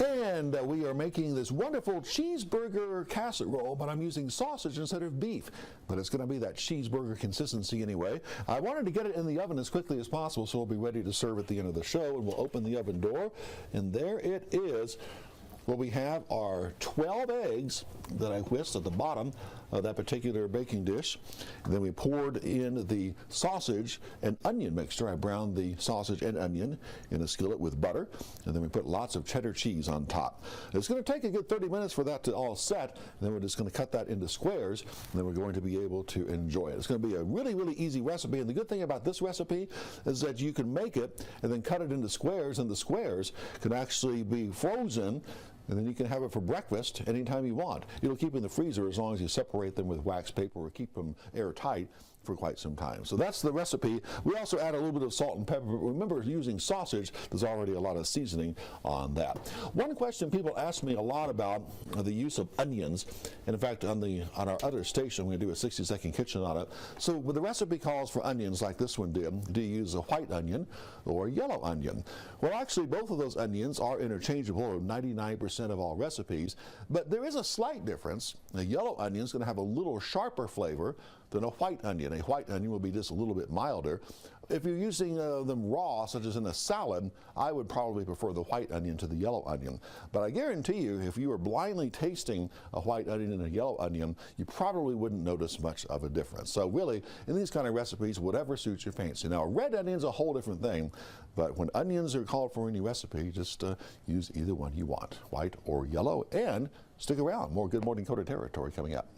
And we are making this wonderful cheeseburger casserole, but I'm using sausage instead of beef. But it's going to be that cheeseburger consistency anyway. I wanted to get it in the oven as quickly as possible, so we'll be ready to serve at the end of the show. And we'll open the oven door, and there it is. What we have are 12 eggs that I whisked at the bottom of that particular baking dish. And then we poured in the sausage and onion mixture. I browned the sausage and onion in a skillet with butter. And then we put lots of cheddar cheese on top. It's going to take a good 30 minutes for that to all set. And then we're just going to cut that into squares. And then we're going to be able to enjoy it. It's going to be a really, really easy recipe. And the good thing about this recipe is that you can make it and then cut it into squares. And the squares can actually be frozen. And then you can have it for breakfast anytime you want. It'll keep in the freezer as long as you separate them with wax paper or keep them airtight for quite some time. So that's the recipe. We also add a little bit of salt and pepper. But remember, using sausage, there's already a lot of seasoning on that. One question people ask me a lot about the use of onions. And in fact, on our other station, we're going to do a 60-second kitchen on it. So when the recipe calls for onions like this one did, do you use a white onion or a yellow onion? Well, actually, both of those onions are interchangeable in 99% of all recipes. But there is a slight difference. A yellow onion is going to have a little sharper flavor than a white onion. A white onion will be just a little bit milder. If you're using them raw, such as in a salad, I would probably prefer the white onion to the yellow onion. But I guarantee you, if you were blindly tasting a white onion and a yellow onion, you probably wouldn't notice much of a difference. So really, in these kind of recipes, whatever suits your fancy. Now, red onion's a whole different thing, but when onions are called for any recipe, just use either one you want, white or yellow, and stick around. More Good Morning Coda territory coming up.